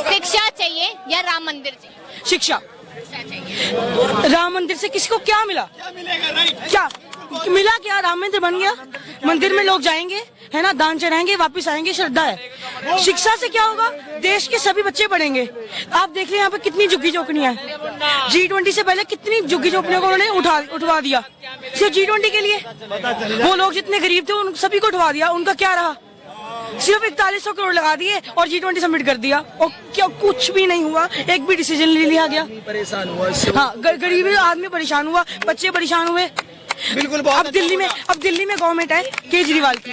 शिक्षा चाहिए या राम मंदिर चाहिए? शिक्षा। राम मंदिर से किसी को क्या मिला? क्या मिला? क्या राम मंदिर बन गया, मंदिर में लोग जाएंगे, है ना, दान चढ़ाएंगे, वापस आएंगे, श्रद्धा है। शिक्षा से क्या होगा? देश के सभी बच्चे पढ़ेंगे। आप देख रहे हैं यहाँ पे कितनी झुग्गी झोपड़ियां हैं। G20 से पहले कितनी झुग्गी झोपड़ियों को उन्होंने उठवा दिया सिर्फ G20 के लिए। वो लोग जितने गरीब थे उन सभी को उठवा दिया। उनका क्या रहा? सिर्फ 4100 करोड़ लगा दिए और G20 सबमिट कर दिया और क्या कुछ भी नहीं हुआ, एक भी डिसीजन नहीं लिया गया। परेशान हुआ। हाँ, गरीब आदमी परेशान हुआ, बच्चे परेशान हुए। बिल्कुल। अब दिल्ली में गवर्नमेंट है केजरीवाल की।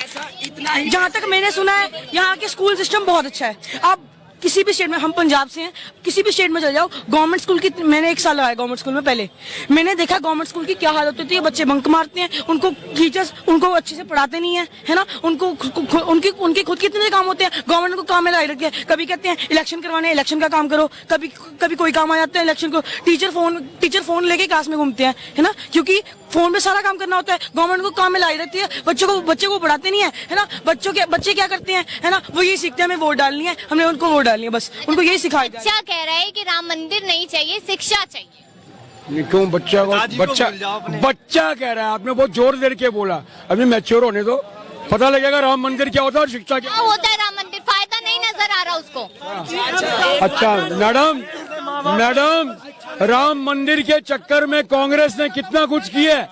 जहाँ तक मैंने सुना है यहाँ के स्कूल सिस्टम बहुत अच्छा है। आप किसी भी स्टेट में, हम पंजाब से हैं, किसी भी स्टेट में चले जाओ, गवर्नमेंट स्कूल की, मैंने 1 साल लगाया गवर्नमेंट स्कूल में। पहले मैंने देखा गवर्नमेंट स्कूल की क्या हालत होती है। बच्चे बंक मारते हैं, उनको टीचर्स उनको अच्छे से पढ़ाते नहीं है ना। उनको उनके खुद कितने काम होते हैं, गवर्नमेंट को काम में लगाई रखी है। कभी कहते हैं इलेक्शन करवाने, इलेक्शन का काम करो, कभी कोई काम आ जाता है इलेक्शन को। टीचर फोन लेके क्लास में घूमते हैं, है ना, क्योंकि फोन पे सारा काम करना होता है। गवर्नमेंट को काम में लाई रहती है, बच्चों को पढ़ाते नहीं है ना। बच्चे क्या करते हैं, है ना, वो ये सीखते हैं हमें वोट डालनी है, हमने उनको वोट डालनी है, बस उनको यही सिखाया। बच्चा कह रहा है कि राम मंदिर नहीं चाहिए, शिक्षा चाहिए। क्यों? बच्चा कह रहा है, आपने बहुत जोर दे के बोला। अभी मैच्योर होने दो, पता लगेगा राम मंदिर क्या होता है और शिक्षा क्या होता है। राम मंदिर फायदा नहीं नजर आ रहा उसको। अच्छा मैडम, राम मंदिर के चक्कर में कांग्रेस ने कितना कुछ किया है,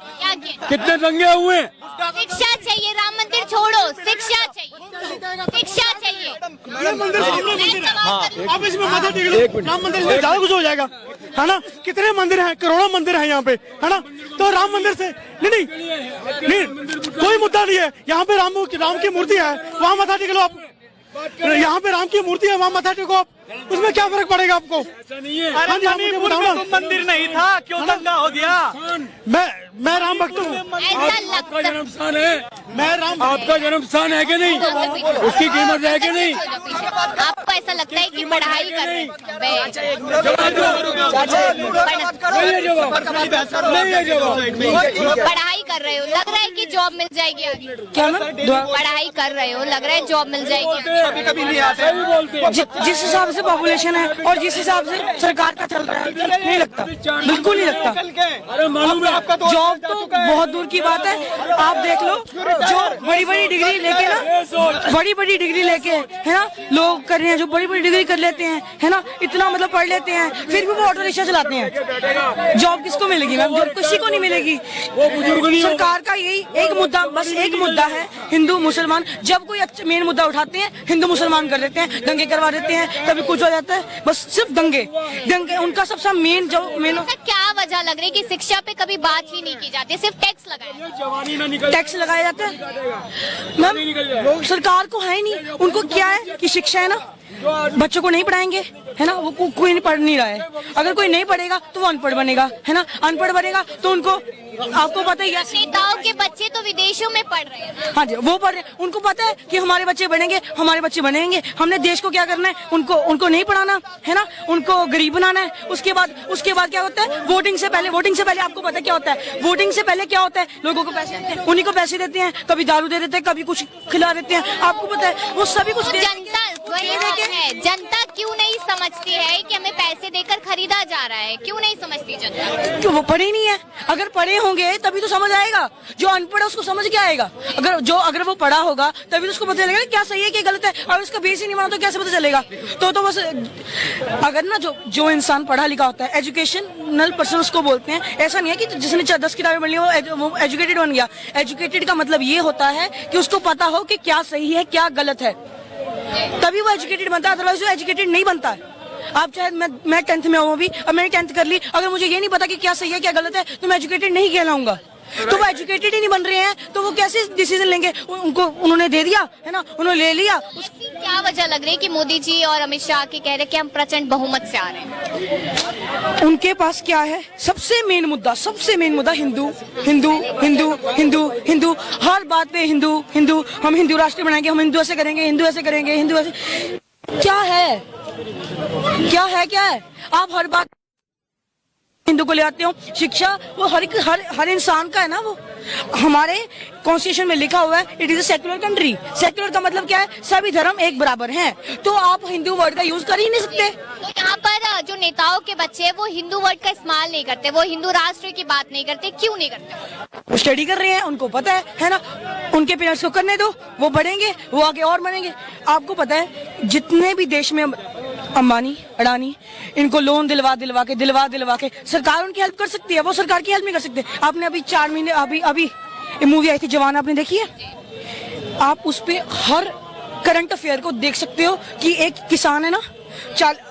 कितने दंगे हुए। शिक्षा चाहिए, राम मंदिर छोड़ो, शिक्षा चाहिए। आप इसमें मदद राम मंदिर से ज्यादा कुछ हो जाएगा, है ना। कितने मंदिर हैं, करोड़ों मंदिर हैं यहाँ पे, है ना। तो राम मंदिर से नहीं कोई मुद्दा नहीं है। यहाँ पे राम की मूर्ति है, वहाँ मथा टेक लो आप। यहाँ पे राम की मूर्ति है, वहाँ मथा टेको आप। उसमें क्या फर्क पड़ेगा आपको? मंदिर नहीं था, क्यों दंगा हो गया? मैं राम भक्त हूँ। आपका जन्म स्थान है, आपका जन्म स्थान है कि नहीं? उसकी कीमत है कि नहीं? आपको ऐसा लगता है कि पढ़ाई कर रहे हैं? पढ़ाई कर रहे हो, लग रहा है कि जॉब मिल जाएगी आगे। क्या? पढ़ाई कर रहे हो, लग रहा है जॉब मिल जाएगी। कभी नहीं आते। जिस हिसाब से पॉपुलेशन है और जिस हिसाब से सरकार का चल रहा है, नहीं लगता, बिल्कुल नहीं लगता। जॉब तो बहुत दूर की बात है। आप देख लो, जो बड़ी बड़ी डिग्री लेके ना, बड़ी बड़ी डिग्री लेके, है ना, लोग कर रहे हैं, जो बड़ी बड़ी डिग्री कर लेते हैं, है ना, इतना मतलब पढ़ लेते हैं, फिर भी वो ऑटो रिक्शा चलाते हैं। जॉब किसको मिलेगी मैम? जॉब किसी को नहीं मिलेगी। सरकार का यही एक मुद्दा, बस एक मुद्दा है, हिंदू मुसलमान। जब कोई मेन मुद्दा उठाते हैं, हिंदू मुसलमान कर देते हैं, दंगे करवा देते हैं, कभी कुछ हो जाता है, बस सिर्फ दंगे उनका सबसे मेन क्या वजह लग रही है कि शिक्षा पे कभी बात ही नहीं की जाती, सिर्फ टैक्स लगाया जाता है। मैम सरकार को है ही नहीं, उनको क्या है कि शिक्षा है ना, बच्चों को नहीं पढ़ाएंगे, है ना, वो कोई पढ़ नहीं रहा है। अगर कोई नहीं पढ़ेगा तो वो अनपढ़ बनेगा, है ना, अनपढ़ बनेगा तो उनको, आपको पता ही है, नेताओं के बच्चे तो विदेशों में पढ़ रहे हैं। हाँ जी, वो पढ़ रहे हैं, उनको पता है कि हमारे बच्चे बनेंगे। हमने देश को क्या करना है, उनको नहीं पढ़ाना, है ना, उनको गरीब बनाना है। उसके बाद क्या होता है, वोटिंग से पहले आपको पता है क्या होता है, वोटिंग से पहले क्या होता है, लोगों को पैसे देते हैं, उन्हीं को पैसे देते हैं, कभी दारू दे देते हैं, कभी कुछ खिला देते हैं। आपको पता है वो सभी कुछ जनता क्यों नहीं समझती है कि हमें पैसे देकर खरीदा जा रहा है? क्यों नहीं समझती जनता? क्यों? वो पढ़े नहीं है। अगर पढ़े होंगे तभी तो समझ आएगा। जो अनपढ़ है उसको समझ क्या आएगा? अगर वो पढ़ा होगा तभी तो उसको पता चलेगा क्या सही है क्या गलत है। और उसका बेस ही नहीं बना तो कैसे पता चलेगा? तो बस अगर ना जो इंसान पढ़ा लिखा होता है, एजुकेशनल पर्सन उसको बोलते हैं। ऐसा नहीं है कि जिसने 10 किताबें पढ़ ली वो एजुकेटेड बन गया। एजुकेटेड का मतलब ये होता है कि उसको पता हो कि क्या सही है क्या गलत है, तभी वो एजुकेटेड बनता है, अदरवाइज वो एजुकेटेड नहीं बनता है। आप चाहे मैं 10th में हूँ अभी, अब मैंने 10th कर ली, अगर मुझे ये नहीं पता कि क्या सही है क्या गलत है तो मैं एजुकेटेड नहीं कहलाऊंगा। तो वो एजुकेटेड ही नहीं बन रहे हैं तो वो कैसे डिसीजन लेंगे? उन्होंने दे दिया, है ना, उन्होंने ले लिया। क्या वजह लग रही है कि मोदी जी और अमित शाह के कह रहे कि हम प्रचंड बहुमत से आ रहे हैं? उनके पास क्या है? सबसे मेन मुद्दा हिंदू, हर बात पे हिंदू, हम हिंदू राष्ट्र बनाएंगे, हम हिंदू ऐसे करेंगे, हिंदू ऐसे क्या है? आप हर बात हिंदू को ले आते हो। शिक्षा वो हर इंसान का है ना। वो हमारे कॉन्स्टिट्यूशन में लिखा हुआ है it is a secular country. Secular का मतलब क्या है? सभी धर्म एक बराबर हैं। तो आप हिंदू वर्ड का यूज कर ही नहीं सकते। तो यहाँ पर जो नेताओं के बच्चे हैं वो हिंदू वर्ड का इस्तेमाल नहीं करते, वो हिंदू राष्ट्र की बात नहीं करते, क्यों नहीं करते? वो स्टडी कर रहे हैं, उनको पता है ना। उनके पेरेंट्स को करने दो, वो बढ़ेंगे, वो आगे और बढ़ेंगे। आपको पता है जितने भी देश में अंबानी, अडानी, इनको लोन दिलवा के सरकार उनकी हेल्प कर सकती है, वो सरकार की हेल्प नहीं कर सकते। आपने अभी 4 महीने अभी मूवी आई थी जवान, आपने देखी है? आप उस पे हर करंट अफेयर को देख सकते हो कि एक किसान है ना,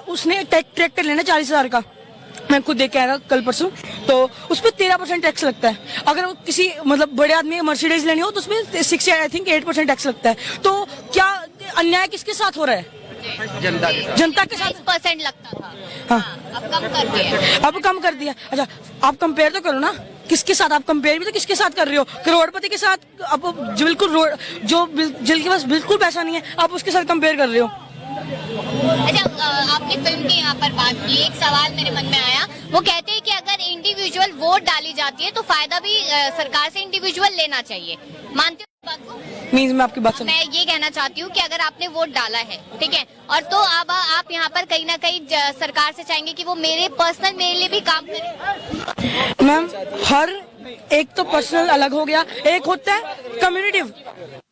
उसने ट्रैक्टर लेना 40,000 का, मैं खुद देख के आया कल परसों, तो उस पर 13% टैक्स लगता है। अगर किसी मतलब बड़े आदमी मर्सिडीज लेनी हो तो उसमें 8% टैक्स लगता है। तो क्या अन्याय किसके साथ हो रहा है? जनता के साथ। 20% लगता था, हाँ अब कम कर दिया। अब कम कर दिया। अच्छा आप कंपेयर तो करो ना, किसके साथ? आप कंपेयर भी तो किसके साथ कर रहे हो? करोड़पति के साथ। अब जो बिल्कुल जिनके पास बिल्कुल पैसा नहीं है, आप उसके साथ कंपेयर कर रहे हो। अच्छा आपने फिल्म की यहाँ पर बात की, एक सवाल मेरे मन में आया, वो कहते हैं कि अगर इंडिविजुअल वोट डाली जाती है तो फायदा भी सरकार से इंडिविजुअल लेना चाहिए, मानते हो इस बात को? मीन्स मैं आपकी बात सुन, मैं ये कहना चाहती हूँ कि अगर आपने वोट डाला है, ठीक है, और तो अब आप यहाँ पर कहीं ना कहीं सरकार से चाहेंगे कि वो मेरे लिए भी काम करे। मैम हर एक तो पर्सनल अलग हो गया, एक होता है कम्युनिटिव।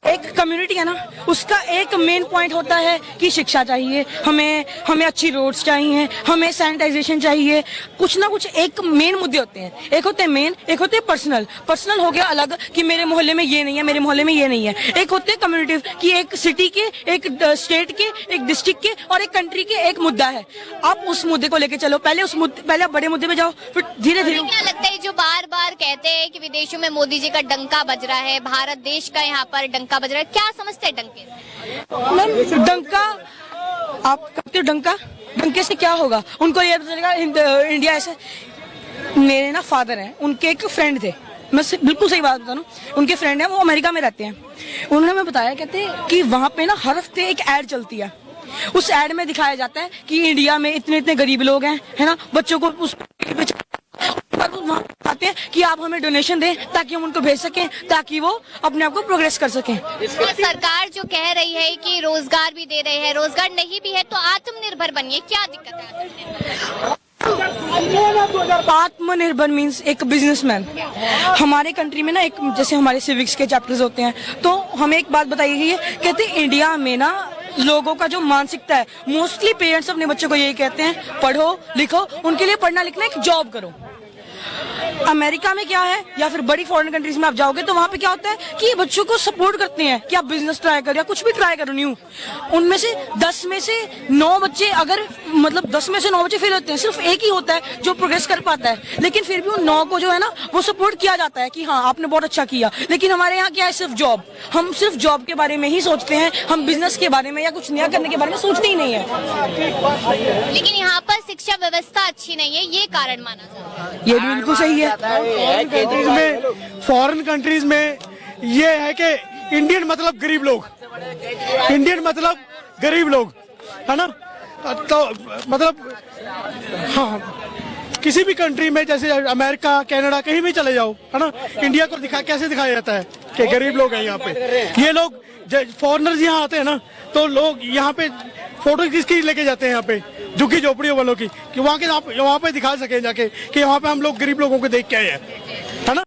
एक कम्युनिटी है ना, उसका एक मेन पॉइंट होता है कि शिक्षा चाहिए, हमें अच्छी रोड्स चाहिए, हमें सैनिटाइजेशन चाहिए, कुछ ना कुछ एक मेन मुद्दे होते हैं। एक होते हैं मेन, एक होते हैं पर्सनल। पर्सनल हो गया अलग कि मेरे मोहल्ले में ये नहीं है, मेरे मोहल्ले में ये नहीं है। एक होते हैं कम्युनिटिव कि एक सिटी के, एक स्टेट के, एक डिस्ट्रिक्ट के और एक कंट्री के एक मुद्दा है। आप उस मुद्दे को लेके चलो, पहले आप बड़े मुद्दे पे जाओ, फिर धीरे धीरे। क्या लगता है जो बार बार कहते हैं कि विदेशों में मोदी जी का डंका बज रहा है, भारत देश का यहाँ पर डंका बज रहा है, क्या समझते हैं डंके से? मैम डंका आप करते हो, डंके से क्या होगा? उनको ये पता चलेगा इंडिया ऐसे। मेरे ना फादर हैं, उनके एक फ्रेंड थे, मैं बिल्कुल सही बात बता रहा हूँ, उनके फ्रेंड हैं, वो अमेरिका में रहते हैं। उन्होंने मैं बताया, कहते कि वहाँ पे ना हर हफ्ते एक ऐड चलती है। उस ऐड में दिखाया जाता है कि इंडिया में इतने गरीब लोग हैं, है ना, बच्चों को उस आते हैं कि आप हमें डोनेशन दें ताकि हम उनको भेज सकें, ताकि वो अपने आप को प्रोग्रेस कर सकें। सरकार जो कह रही है कि रोजगार भी दे रहे हैं, रोजगार नहीं भी है तो आत्मनिर्भर बनिए, क्या दिक्कत है? आत्मनिर्भर मीन्स एक बिजनेसमैन। हमारे कंट्री में ना एक जैसे हमारे सिविक्स के चैप्टर्स होते हैं, तो हमें एक बात बताई गई है, कहते इंडिया में ना लोगों का जो मानसिकता है, मोस्टली पेरेंट्स अपने बच्चों को यही कहते हैं पढ़ो लिखो, उनके लिए पढ़ना लिखना एक जॉब करो। अमेरिका में क्या है या फिर बड़ी फॉरेन कंट्रीज में आप जाओगे तो वहाँ पे क्या होता है कि बच्चों को सपोर्ट करते हैं कि आप बिजनेस ट्राई करो या कुछ भी ट्राई करो न्यू। उनमें से 10 में से 9 बच्चे, अगर मतलब 10 में से 9 बच्चे फेल होते हैं, सिर्फ एक ही होता है जो प्रोग्रेस कर पाता है। लेकिन फिर भी उन 9 को जो है ना वो सपोर्ट किया जाता है कि हाँ आपने बहुत अच्छा किया। लेकिन हमारे यहाँ क्या है, सिर्फ जॉब। हम सिर्फ जॉब के बारे में ही सोचते हैं, हम बिजनेस के बारे में या कुछ नया करने के बारे में सोचते ही नहीं है। लेकिन यहाँ पर शिक्षा व्यवस्था अच्छी नहीं है, ये कारण माना जाता है। ये भी बिल्कुल सही है। फॉरेन कंट्रीज में ये है कि इंडियन मतलब गरीब लोग, इंडियन मतलब गरीब लोग, है ना। तो मतलब हाँ, किसी भी कंट्री में जैसे अमेरिका, कनाडा, कहीं भी चले जाओ, है ना, इंडिया को कैसे दिखाया जाता है कि गरीब लोग हैं यहाँ पे। ये लोग फॉरेनर्स यहाँ आते हैं ना, तो लोग यहाँ पे फोटो किसकी लेके जाते हैं यहाँ पे, झुग्गी झोपड़ियों वालों की, कि वहाँ पे दिखा सके जाके कि वहाँ पे हम लोग गरीब लोगों को देख के आए हैं, है ना।